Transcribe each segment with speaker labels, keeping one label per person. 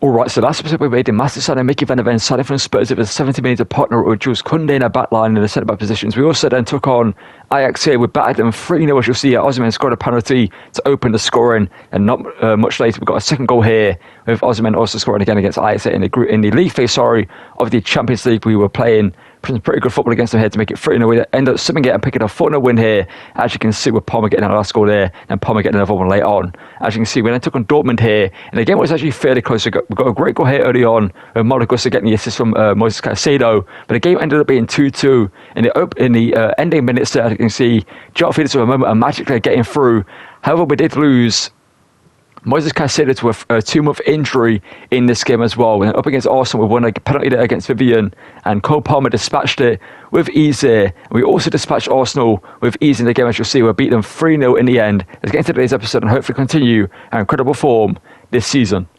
Speaker 1: Alright, so last episode we made a massive signing Mickey Van de Ven signing from Spurs. It was 70 minutes to partner with Jules Koundé in our back line in the centre back positions. We also then took on Ajax here. We battered them 3-0, as you'll see. Osimhen scored a penalty to open the scoring, and not much later we got a second goal here with Osimhen also scoring again against Ajax in the league phase, of the Champions League. We were playing pretty good football against them here to make it 3-0. We ended up simming it and picking a 4-0 win here, as you can see, with Palmer getting our last goal there and Palmer getting another one later on. As you can see, we then took on Dortmund here, and the game was actually fairly close. We got a great goal here early on with Malagusa getting the assist from Moises Caicedo, but the game ended up being 2-2 in the ending minutes there. As you can see, João Felix with a moment of magic there getting through. However, we did lose Moises Caicedo to a 2-month injury in this game as well. And up against Arsenal, we won a penalty there against Vivian, and Cole Palmer dispatched it with ease there. We also dispatched Arsenal with ease in the game, as you'll see. We beat them 3-0 in the end. Let's get into today's episode and hopefully continue our incredible form this season.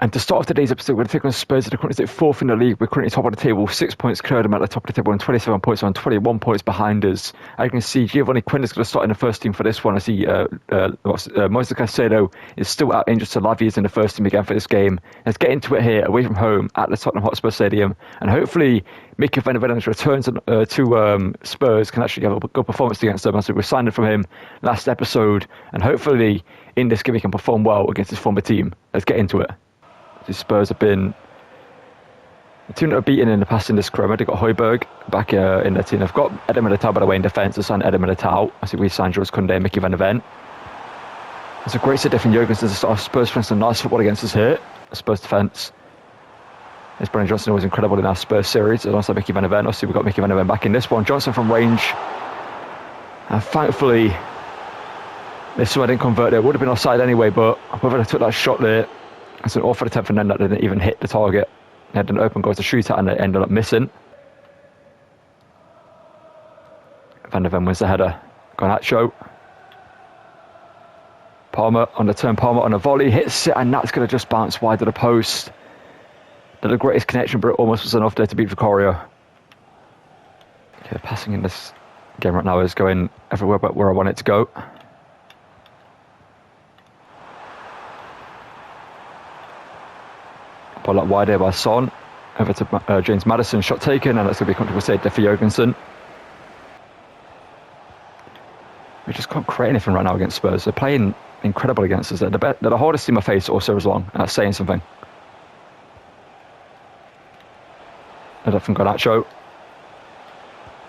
Speaker 1: And to start off today's episode, we're going to take on Spurs. They're currently fourth in the league. We're currently top of the table, 6 points clear them at the top of the table, and 27 points on 21 points behind us. As you can see, Giovanni Quinda's going to start in the first team for this one. I see Moises Caicedo is still out injured, so Lavia is in the first team again for this game. Let's get into it here, away from home at the Tottenham Hotspur Stadium, and hopefully Mickey Van de Ven's return to Spurs can actually have a good performance against them, as we signed from him last episode, and hopefully in this game he can perform well against his former team. Let's get into it. The Spurs have been a team that have beaten in the past in this career. They've got Højbjerg back in their team. They've got Eder Militao, by the way, in defence. They signed Eder Militao. I think we signed Jules Koundé and Mickey Van de Ven. It's a great set from Jurgensen to start. Spurs playing some nice football against us here. Spurs defence. This Brennan Johnson was incredible in our Spurs series. Alongside Mickey Van de Ven. Obviously, we've got Mickey Van de Ven back in this one. Johnson from range. And thankfully, this one didn't convert there. It would have been offside anyway, but whether they took that shot there, it's an awful attempt from them that didn't even hit the target. They had an open goal to shoot at and they ended up missing. Van de Ven wins the header. Garnacho. Palmer on the turn, Palmer on a volley, hits it, and that's going to just bounce wide of the post. Not the greatest connection, but it almost was enough there to beat Vicario. Okay, passing in this game right now is going everywhere but where I want it to go. Ball up wide there by Son. Over to James Maddison, shot taken, and that's going to be a comfortable save there for Jurgensen. We just can't create anything right now against Spurs. They're playing incredible against us. They're the hardest team I face all series long, and that's saying something. Header from Garnacho.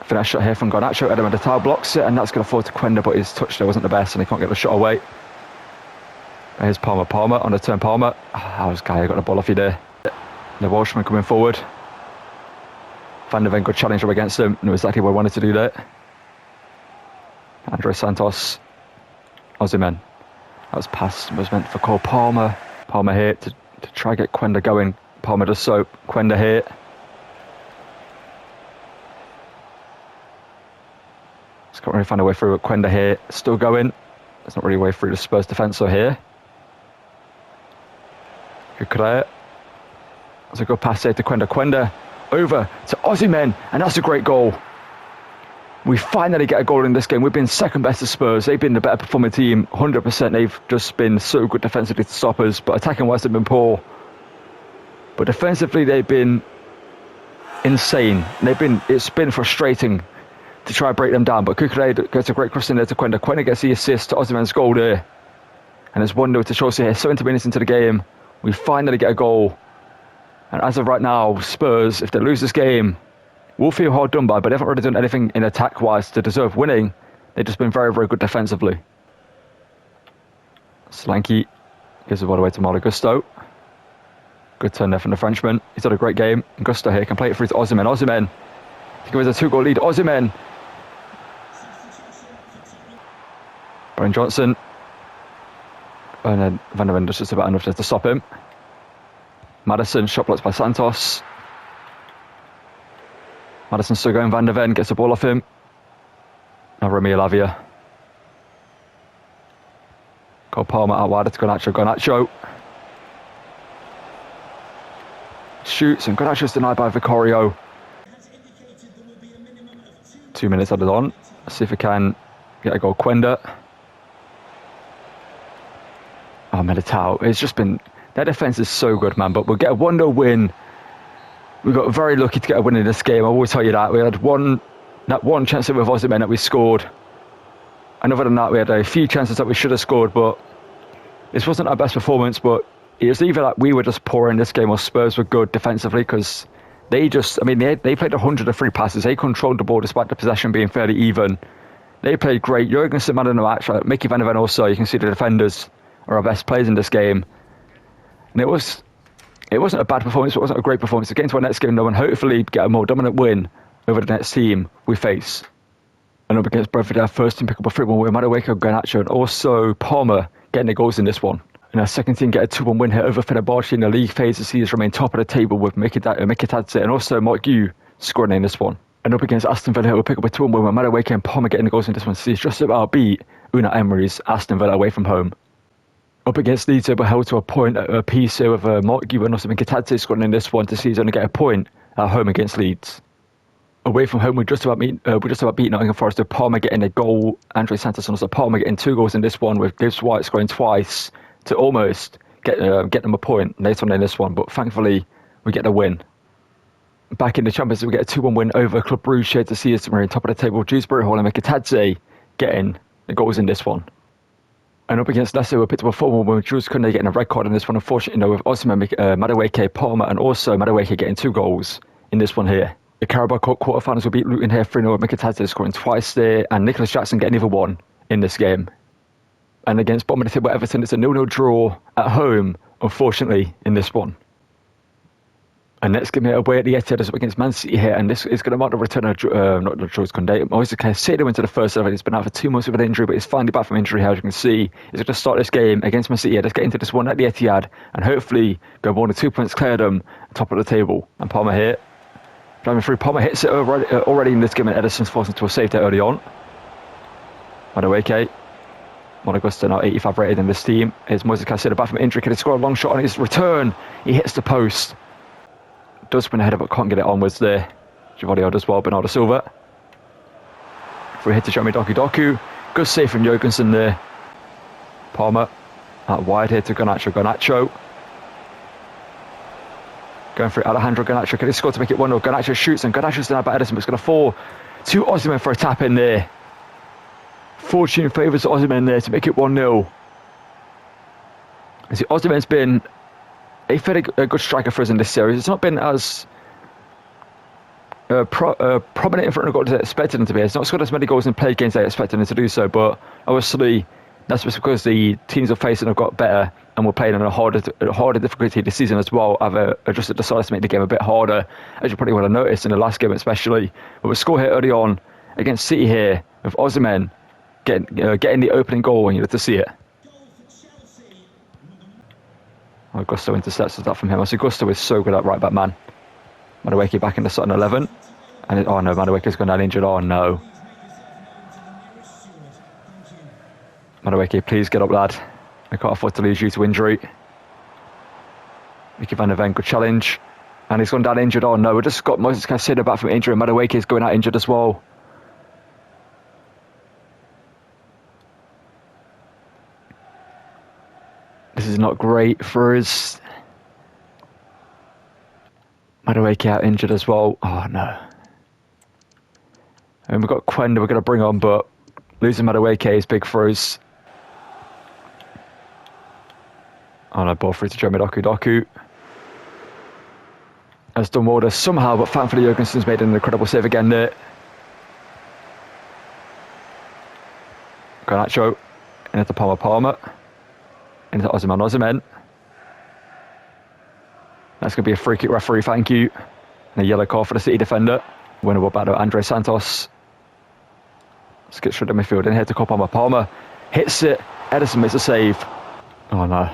Speaker 1: Finesse shot here from Garnacho. Eder Militao blocks it, and that's going to fall to Quenda, but his touch there wasn't the best, and he can't get the shot away. Here's Palmer on the turn. Palmer. That was Guy, got the ball off you there. The Welshman coming forward. Van de Ven, good challenge up against him. Knew exactly what I wanted to do there. Andres Santos. Osimhen. That was passed. Was meant for Cole Palmer. Palmer here to try get Quenda going. Palmer does so. Quenda here. Just can't really find a way through. Quenda here. Still going. There's not really a way through the Spurs defence so here. Good. That's a good pass there to Quenda. Quenda over to Osimhen, and that's a great goal. We finally get a goal in this game. We've been second best to Spurs. They've been the better performing team, 100%. They've just been so good defensively to stop us, but attacking wise they've been poor. But defensively they've been insane. It's been frustrating to try and break them down. But Kukurea gets a great cross in there to Quenda. Quenda gets the assist to Osimhen's goal there, and it's 1-0 to Chelsea here. 70 minutes into the game. We finally get a goal. And as of right now, Spurs, if they lose this game, will feel hard done by, but they haven't really done anything in attack-wise to deserve winning. They've just been very, very good defensively. Solanke gives the ball away to Malagusa. Good turn there from the Frenchman. He's had a great game. Gusto here can play it through to Osimhen. Osimhen. He gives a 2-goal lead. Osimhen. Brennan Johnson. And then Van de Ven does just about enough to stop him. Maddison, shot blocked by Santos. Maddison still going. Van de Ven gets the ball off him. Now Romeo Lavia. Cole Palmer out wide to Garnacho. Garnacho shoots, and Garnacho's denied by Vicario. 2 minutes added on. Let's see if we can get a goal. Quenda. Oh, Militao. It's just been... Their defence is so good, man. But we'll get a 1-0 win. We got very lucky to get a win in this game. I will tell you that. We had one chance with Osimhen that we scored. And other than that, we had a few chances that we should have scored. But this wasn't our best performance. But it was either that we were just poor in this game or Spurs were good defensively, because they just... I mean, they played 103 passes. They controlled the ball despite the possession being fairly even. They played great. Jurgensen man of the match. Mickey van der Ven also. You can see the defenders are our best players in this game. And it wasn't a bad performance. It wasn't a great performance. Against our next game, though, and hopefully get a more dominant win over the next team we face. And up against Brentford, our first team pick up a 3-1 win. Madueke, Garnacho, and also Palmer getting the goals in this one. And our second team get a 2-1 win here over Fenerbahce in the league phase to see us remain top of the table with Mikitadze and also Mark Yu scoring in this one. And up against Aston Villa, we'll pick up a 2-1 win with Madueke and Palmer getting the goals in this one. So it's just about beat Unai Emery's Aston Villa away from home. Up against Leeds, we're held to a point at a piece here with Mark Yu and also Mikitadze scoring in this one to see us only get a point at home against Leeds. Away from home, we're just about beat Nottingham Forest with Palmer getting a goal, Andre Santos and also Palmer getting 2 goals in this one with Gibbs White scoring twice to almost get them a point later on in this one. But thankfully, we get the win. Back in the Champions League, we get a 2-1 win over Club Brugge here to see us on top of the table. Dewsbury Hall and Mikitadze getting the goals in this one. And up against Leicester, we picked up a 4-1 win with Jules Koundé getting a red card in this one. Unfortunately, with Osimhen, Madueke, Palmer, and also Madueke getting 2 goals in this one here. The Carabao Cup quarterfinals will beat Luton here 3-0 with Mikitadze scoring twice there, and Nicholas Jackson getting either one in this game. And against bottom of the table Everton, it's a 0-0 draw at home, unfortunately, in this one. And next game here away at the Etihad is up against Man City here, and this is going to mark the return of not Jules Koundé. Moise Caicedo into the first 11. He's been out for 2 months with an injury, but he's finally back from injury. As you can see, he's going to start this game against Man City. Let's get into this one at the Etihad and hopefully go 1 or 2 points clear them top of the table. And Palmer here, driving through. Palmer hits it already in this game, and Ederson's forced into a save there early on. Madueke, Monagusta now 85 rated in this team. Here's Moise Caicedo back from injury. Can he score a long shot on his return? He hits the post. Does spin ahead of it, can't get it onwards there. Givadio does well, Bernardo Silva. Free hit to Jeremy Doku. Good save from Jurgensen there. Palmer out wide here to Garnacho. Going for Alejandro Garnacho. Can he score to make it 1-0? Garnacho shoots and Garnacho's denied by Ederson, but it's going to fall to Osimhen for a tap in there. Fortune favours Osimhen there to make it 1-0. See, Osimhen's been a fairly good striker for us in this series. It's not been as prominent in front of goal as I expected him to be. It's not scored as many goals in play games as I expected him to do so, but obviously that's just because the teams we're facing have got better and we're playing in a harder difficulty this season as well. I've adjusted the size to make the game a bit harder, as you probably would have noticed in the last game especially. But we score here early on against City here with Osimhen getting the opening goal, and you have to see it. Gusto intercepts that from him. I see Gusto is so good at right back man. Madueke back in the starting 11. And oh no, Madueke's gone down injured. Oh no. Madueke, please get up, lad. I can't afford to lose you to injury. Mickey van der Ven, good challenge. And he's gone down injured. Oh no, we just got Moise Caicedo back from injury. Madueke is going out injured as well. This is not great for us. Madueke out injured as well. Oh no. And we've got Quenda we're going to bring on, but losing Madueke is big for us. Oh no, ball through to Jeremy Doku. Has done well there somehow, but thankfully Jurgensen's made an incredible save again there. Garnacho into Palmer. Into Osimhen. That's going to be a free kick, referee, thank you. And a yellow card for the City defender. Winnable battle, Andre Santos. Let's get straight to midfield in here to Palmer. Hits it. Ederson makes a save. Oh no.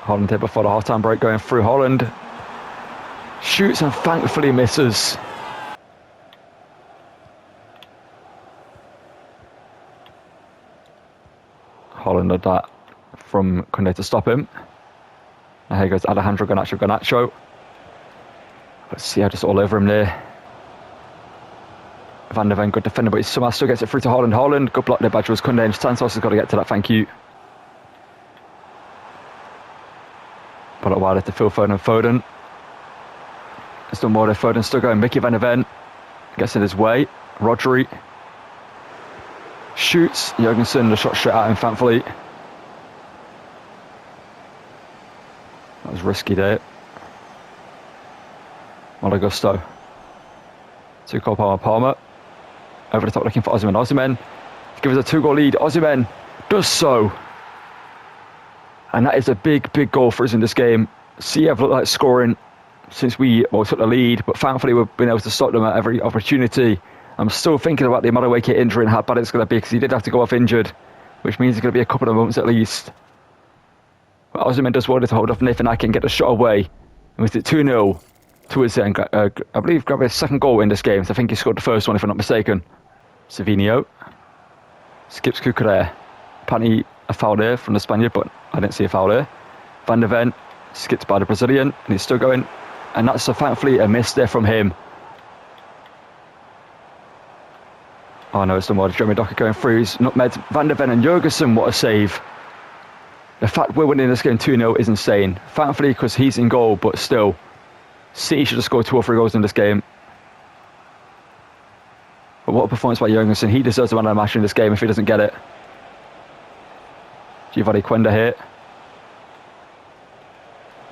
Speaker 1: Holland here before the half-time break, going through Holland. Shoots and thankfully misses. Holland had that from Koundé to stop him. And here goes Alejandro Garnacho. Let's see how just all over him there. Van der Ven, good defender, but he somehow still gets it through to Haaland. Haaland, good block there by Jules Koundé, and Santos has got to get to that, thank you. Put it wider to Phil Foden. Foden. There's still more there, Foden still going. Mickey Van der Ven gets in his way. Rodri shoots. Jurgensen, the shot straight at him, thankfully. That was risky there. Malo Gusto. To Cole Palmer. Over the top looking for Osimhen. Osimhen gives us a 2-goal lead. Osimhen does so. And that is a big, big goal for us in this game. CF looked like scoring since we took the lead, but thankfully we've been able to stop them at every opportunity. I'm still thinking about the Madueke injury and how bad it's going to be, because he did have to go off injured, which means it's going to be a couple of months at least. But Osimhen does wanted to hold off Nathan Ake and get the shot away. And with it 2-0 towards the end, I believe grabbed his second goal in this game, so I think he scored the first one if I'm not mistaken. Savinho skips Cucurella. Apparently a foul there from the Spaniard, but I didn't see a foul there. Van der Ven skipped by the Brazilian, and he's still going. And that's thankfully a miss there from him. Oh no, it's the more. Jeremy Docker going through. He's nutmegged Van der Ven and Jurgensen. What a save. The fact we're winning this game 2-0 is insane. Thankfully, because he's in goal, but still, City should have scored 2 or 3 goals in this game. But what a performance by Jurgensen. He deserves the man of the match in this game if he doesn't get it. Giovanni Quenda here.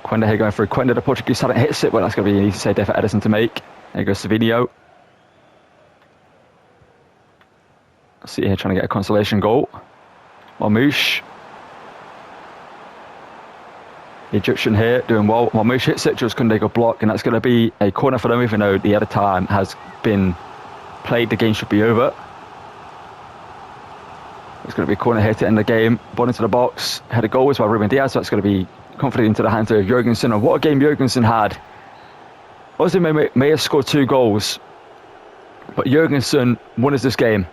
Speaker 1: Quenda here going through. Quenda, the Portuguese talent, hits it, but that's going to be an easy save there for Edison to make. There goes Savinho. See here trying to get a consolation goal. Marmouche. The Egyptian here doing well. Marmouche hits it, Jules Koundé got block, and that's going to be a corner for them, even though the other time has been played. The game should be over. It's going to be a corner here to end the game. Ball into the box. Header goal was by Ruben Diaz, so that's going to be comfortably into the hands of Jurgensen. And what a game Jurgensen had. Osimhen may have scored 2 goals, but Jurgensen won us this game.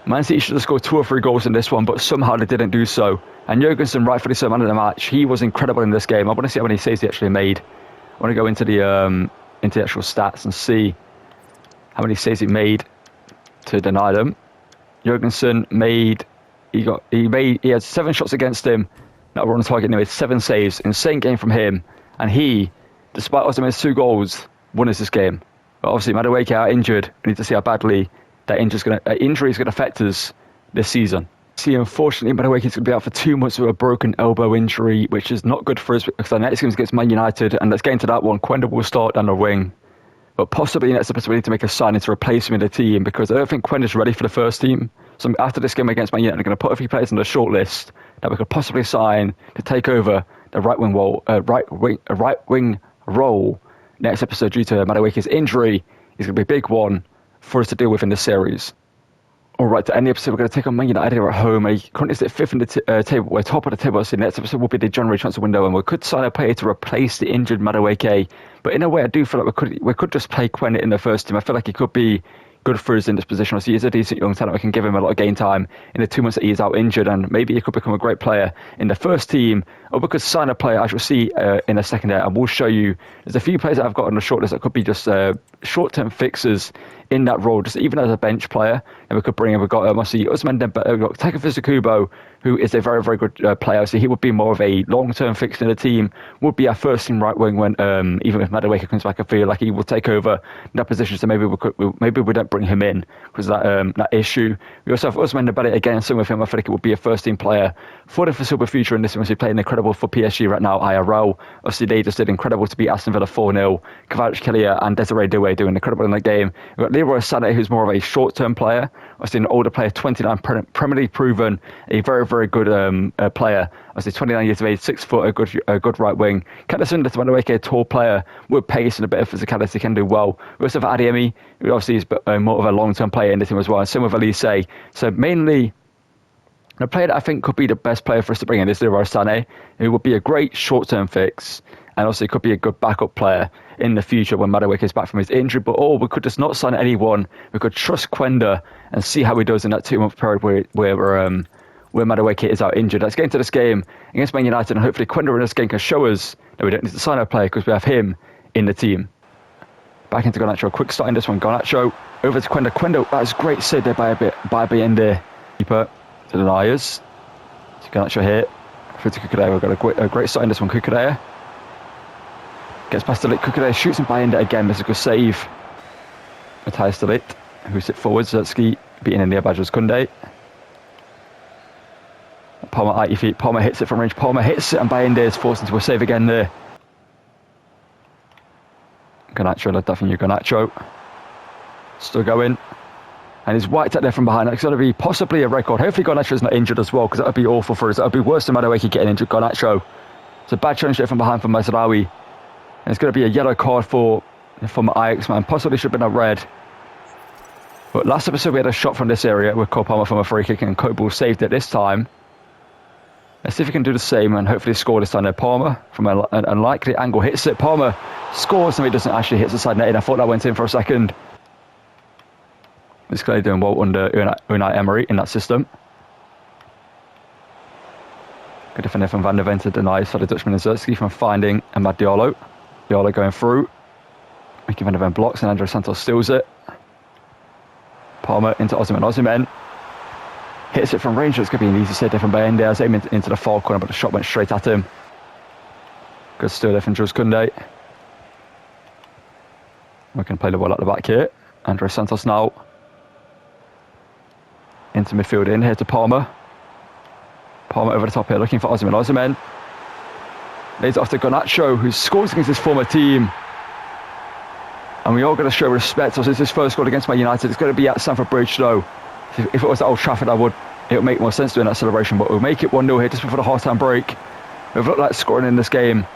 Speaker 1: Man City should have scored 2 or 3 goals in this one, but somehow they didn't do so. And Jurgensen, rightfully so, man of the match. He was incredible in this game. I want to see how many saves he actually made. I want to go into the actual stats and see how many saves he made to deny them. Jurgensen he had 7 shots against him that were on target. He made 7 saves. Insane game from him. And he, despite Osimhen's 2 goals, won us this game. But obviously, Madueke out injured. We need to see how badly that injury is going to affect us this season. See, unfortunately, Madueke is going to be out for 2 months with a broken elbow injury, which is not good for us because our next game is against Man United. And let's get into that one. Quenda will start down the wing. But possibly next episode we need to make a signing to replace him in the team, because I don't think Quenda's ready for the first team. So after this game against Man United, I'm going to put a few players on the short list that we could possibly sign to take over the right wing role next episode due to Madueke's injury. Is going to be a big one for us to deal with in this series. Alright, to end the episode, we're going to take on Man United here at home. They currently sit 5th in the table. We're top of the table. So the next episode will be the January transfer window, and we could sign a player to replace the injured Madueke. But in a way, I do feel like we could just play Quenda in the first team. I feel like he could be good for us in this position. Obviously, he's a decent young talent. We can give him a lot of game time in the 2 months that he is out injured, and maybe he could become a great player in the first team. Or we could sign a player, as you'll see in a second there, and we'll show you. There's a few players that I've got on the short list that could be just short-term fixes in that role, just even as a bench player. And we could bring in, we've got Usman Dembele, we've got Takefusa Kubo, who is a very, very good player. So he would be more of a long-term fix in the team, would be our first team right wing when, even if Madueke comes back, I feel like he will take over that position. So maybe we don't bring him in because of that issue. We also have Usman Dembele again, same with him. I feel like it would be a first team player for the foreseeable future in this one. He's playing incredible for PSG right now, IRL. Obviously, they just did incredible to beat Aston Villa 4-0. Kvaratskhelia and Desiree Doué doing incredible in that game. We've got Leroy Sané, who's more of a short-term player. Obviously, an older player, 29, Premier League proven, a very, very good player. Obviously, 29 years of age, 6 foot, a good right wing. Kadison Madueke, a tall player with pace and a bit of physicality, can do well. We also have Adeyemi, who obviously is more of a long-term player in the team as well. And same with Elise. So mainly, the player that I think could be the best player for us to bring in is Leroy Sané, who would be a great short-term fix, and also could be a good backup player in the future when Madueke is back from his injury. But we could just not sign anyone. We could trust Quenda and see how he does in that 2 month period where Madueke is out injured. Let's get into this game against Man United, and hopefully Quenda in this game can show us that we don't need to sign a player because we have him in the team. Back into Garnacho. Quick start in this one. Garnacho over to Quenda. Quenda, that's great save there by Bayende. Keeper to deny us. So Garnacho here. Through to Kukurea. We've got a great start in this one. Kukurea gets past the lit. Kukurea shoots and Bayende again. That's a good save. Matthias de Ligt, who sit forward. Zertsky beating in the Badgers Kunde. Palmer at your feet. Palmer hits it from range. Palmer hits it and Bayende is forced into a save again there. Garnacho led that from you. Garnacho still going. And he's wiped out there from behind. That's going to be possibly a red card. Hopefully Garnacho's not injured as well, because that would be awful for us. That would be worse than Madueke getting injured. Garnacho. It's a bad challenge there from behind from Mazraoui. And it's going to be a yellow card for Ajax, man. Possibly should have been a red. But last episode we had a shot from this area with Cole Palmer from a free kick, and Cobble saved it this time. Let's see if we can do the same and hopefully score this time there. Palmer from an unlikely angle hits it. Palmer scores and he doesn't actually hit the side netting. I thought that went in for a second. He's clearly doing well under Unai Emery in that system. Good defender from Van der Ven to deny for the Dutchman and Zertsky from finding Amad Diallo. Diallo going through. Mickey Van der Ven blocks and Andres Santos steals it. Palmer into Osimhen. Osimhen hits it from range. It's going to be an easy save there from Bayende. I was aiming into the far corner, but the shot went straight at him. Good steal there from Jules Koundé. We can play the ball at the back here. Andres Santos now into midfield, in here to Palmer. Palmer over the top here, looking for Osimhen. Osimhen lays it off to Garnacho, who scores against his former team. And we are going to show respect. As it's his first goal against Man United. It's going to be at Stamford Bridge, though. If it was at Old Trafford, it would make more sense doing that celebration. But we'll make it 1-0 here just before the half-time break. We've looked like scoring in this game,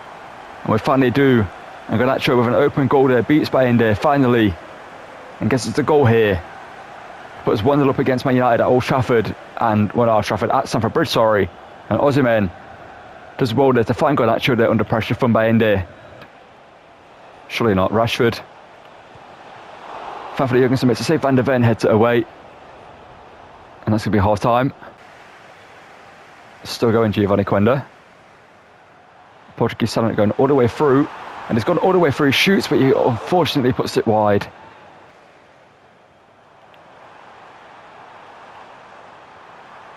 Speaker 1: and we finally do. And Garnacho with an open goal there, beats Bayende finally, and gets us the goal here. Puts 1-0 up against Man United at Old Trafford, at Stamford Bridge, sorry. And Osimhen does well there to find Garnacho there under pressure from Bayende. Surely not. Rashford. Fanford Jurgensen makes a save. Van der Ven heads it away. And that's going to be half time. Still going Giovanni Quenda. Portuguese talent going all the way through. And he's gone all the way through. He shoots, but he unfortunately puts it wide.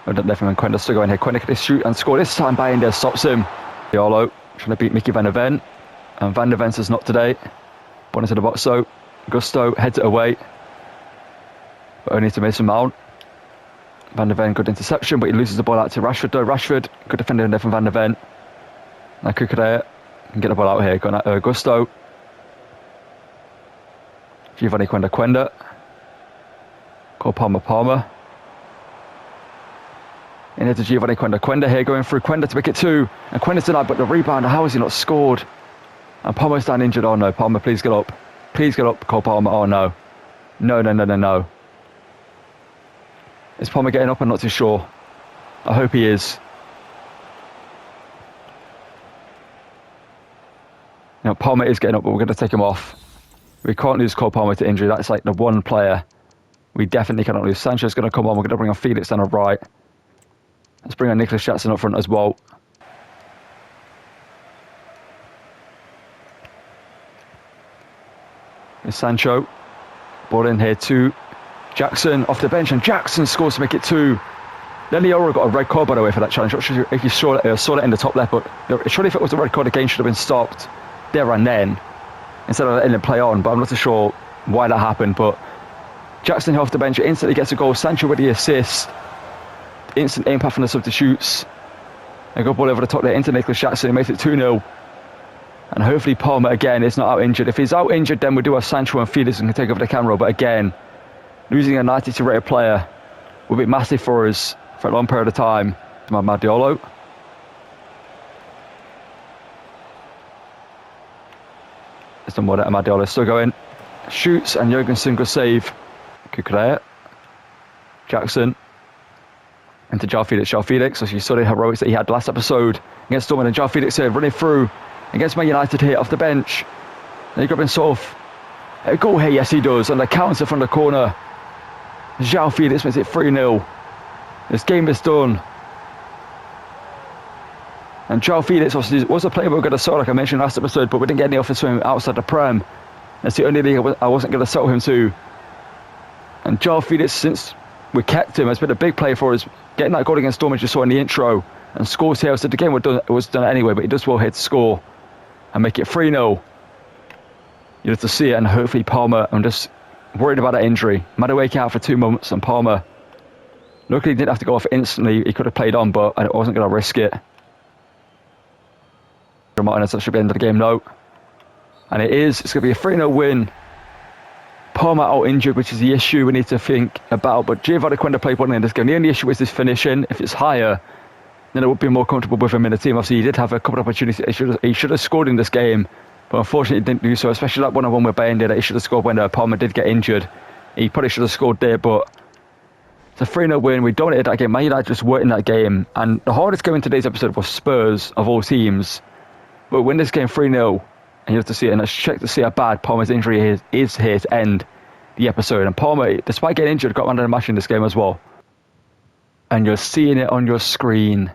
Speaker 1: Left Quenda still going here. Quenda can shoot and score. This time Bayende stops him. Diallo trying to beat Mickey Van der Ven. And Van der Ven says not today. Ball into the box, so Gusto heads it away. But only to Mason Mount. Van der Ven, good interception, but he loses the ball out to Rashford though. Rashford, good defender in there from Van der Ven. Now Kukurea can get the ball out here. Gusto. Giovanni Quenda. Cole Palmer. In here to Giovanni Quenda. Quenda here going through. Quenda to make it 2. And Quenda's denied, but the rebound, how has he not scored? And Palmer's down injured. Oh no, Palmer, please get up. Please get up, Cole Palmer. Oh no. No. Is Palmer getting up? I'm not too sure. I hope he is. Now, Palmer is getting up, but we're going to take him off. We can't lose Cole Palmer to injury. That's like the one player we definitely cannot lose. Sancho's going to come on. We're going to bring on Felix down the right. Let's bring on Nicholas Jackson up front as well. Here's Sancho. Ball in here to Jackson off the bench, and Jackson scores to make it 2. Leliora got a red card, by the way, for that challenge. Not sure if you saw it in the top left, but surely if it was a red card, the game should have been stopped there and then instead of letting it play on. But I'm not too sure why that happened. But Jackson off the bench instantly gets a goal. Sancho with the assist. Instant impact from the substitutes. A good ball over the top there into Nicholas Jackson. He makes it 2-0. And hopefully Palmer again is not out injured. If he's out injured, then we do have Sancho and Felix and can take over the camera. But again, losing a 92 rated player will be massive for us for a long period of time. Amad Diallo. It's done well there. Amad Diallo still going. Shoots and Jurgensen, good save. Kukurea. Jackson. Into João Felix. As you saw the heroics that he had last episode against Dortmund, and João Felix here running through against Man United here off the bench. Then grabbing sort of a goal here. Yes, he does. And the counter from the corner. João Felix makes it 3-0. This game is done. And João Felix obviously was a player we were going to sell, like I mentioned last episode, but we didn't get any offers from him outside the Prem. That's the only league I wasn't going to settle him to. And Joao Felix, since we kept him, has been a big play for us. Getting that goal against Dortmund, you saw in the intro, and scores here. So the game was done anyway, but he does well here to score and make it 3-0. You have to see it, and hopefully Palmer, I'm just worried about that injury. Madueke out for 2 months, and Palmer, luckily he didn't have to go off instantly. He could have played on, but I wasn't going to risk it. Martinez, that should be the end of the game, no. And it is. It's going to be a 3-0 win. Palmer out injured, which is the issue we need to think about. But Giovanni Quenda played well in this game. The only issue is his finishing. If it's higher, then it would be more comfortable with him in the team. Obviously, he did have a couple of opportunities. He should have scored in this game, but unfortunately he didn't do so, especially that one-on-one with Bayern that he should have scored when Palmer did get injured. He probably should have scored there, but it's a 3-0 win. We dominated that game. Man United just weren't in that game. And the hardest game in today's episode was Spurs, of all teams. But we win this game 3-0, and you have to see it. And let's check to see how bad Palmer's injury is here to end the episode. And Palmer, despite getting injured, got man of the match in this game as well. And you're seeing it on your screen.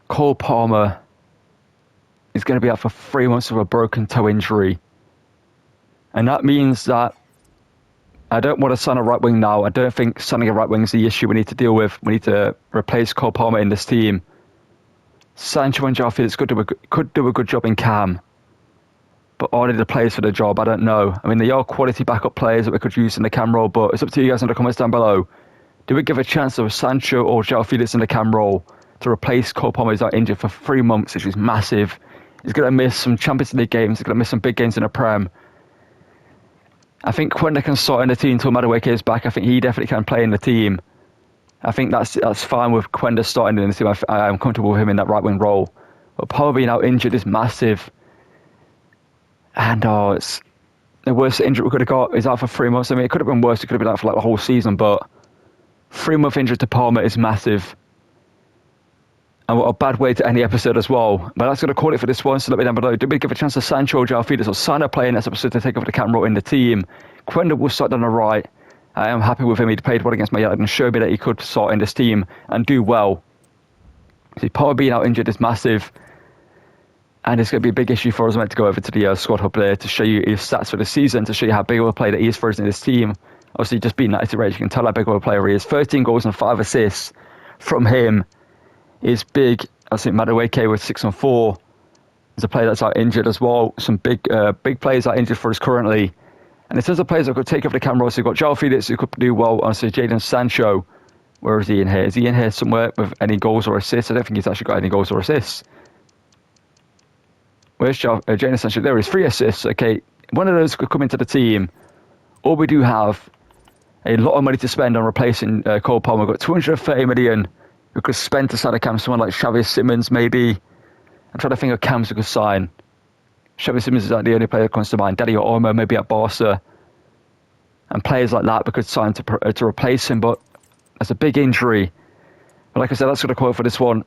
Speaker 1: Cole Palmer is going to be out for 3 months with a broken toe injury. And that means that I don't want to sign a right wing now. I don't think signing a right wing is the issue we need to deal with. We need to replace Cole Palmer in this team. Sancho and Joao Felix could do a good job in Cam. But are they the players for the job? I don't know. I mean, they are quality backup players that we could use in the Cam role, but it's up to you guys in the comments down below. Do we give a chance of Sancho or Joao Felix in the Cam role to replace Cole Palmer, who's out injured for 3 months, which is massive? He's going to miss some Champions League games. He's going to miss some big games in the Prem. I think Quenda can start in the team until Madueke is back. I think he definitely can play in the team. I think that's fine with Quenda starting in the team. I'm comfortable with him in that right wing role. But Palmer being out injured is massive. And it's the worst injury we could have got. He's out for 3 months. I mean, it could have been worse. It could have been out for like the whole season. But 3-month injury to Palmer is massive. And what a bad way to end the episode as well. But that's going to call it for this one. So let me know down below. Did we give a chance to Sancho, Joao Felix, or Sana play in this episode to take over the Cam role in the team? Quenda will start on the right. I am happy with him. He played well against Man United and showed me that he could start in this team and do well. See, Palmer being out injured is massive. And it's going to be a big issue for us. I meant to go over to the squad hub there to show you his stats for the season, to show you how big of a player that he is for us in this team. Obviously, just being 90 rate, you can tell how big of a player he is. 13 goals and 5 assists from him is big. I think Madueke with 6 and 4 is a player that's out injured as well. Some big players are injured for us currently. And in terms of players that could take over the camera, so you've got Joao Felix who could do well. Honestly, Jadon Sancho, where is he in here? Is he in here somewhere with any goals or assists? I don't think he's actually got any goals or assists. Where's Jadon Sancho? There is 3 assists. Okay, one of those could come into the team. Or we do have a lot of money to spend on replacing Cole Palmer. We've got 230 million we could spend to sign a Cam. Someone like Xavi Simons, maybe. I'm trying to think of Cams we could sign. Xavi Simons is like the only player that comes to mind. Dani Olmo maybe at Barca. And players like that we could sign to replace him, but that's a big injury. But like I said, that's going to call it for this one.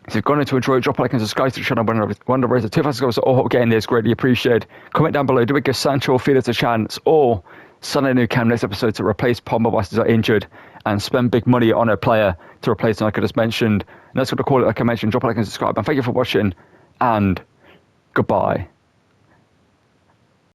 Speaker 1: If you've gone into enjoy, drop a like and subscribe to the channel. One of the raise of 2,000 subscribers all getting this, greatly appreciated. Comment down below, do we give Sancho or Felix a chance, or sign a new Cam next episode to replace Palmer whilst he's injured and spend big money on a player to replace him like I just mentioned. And that's going to call it like I mentioned. Drop a like and subscribe. And thank you for watching, and goodbye.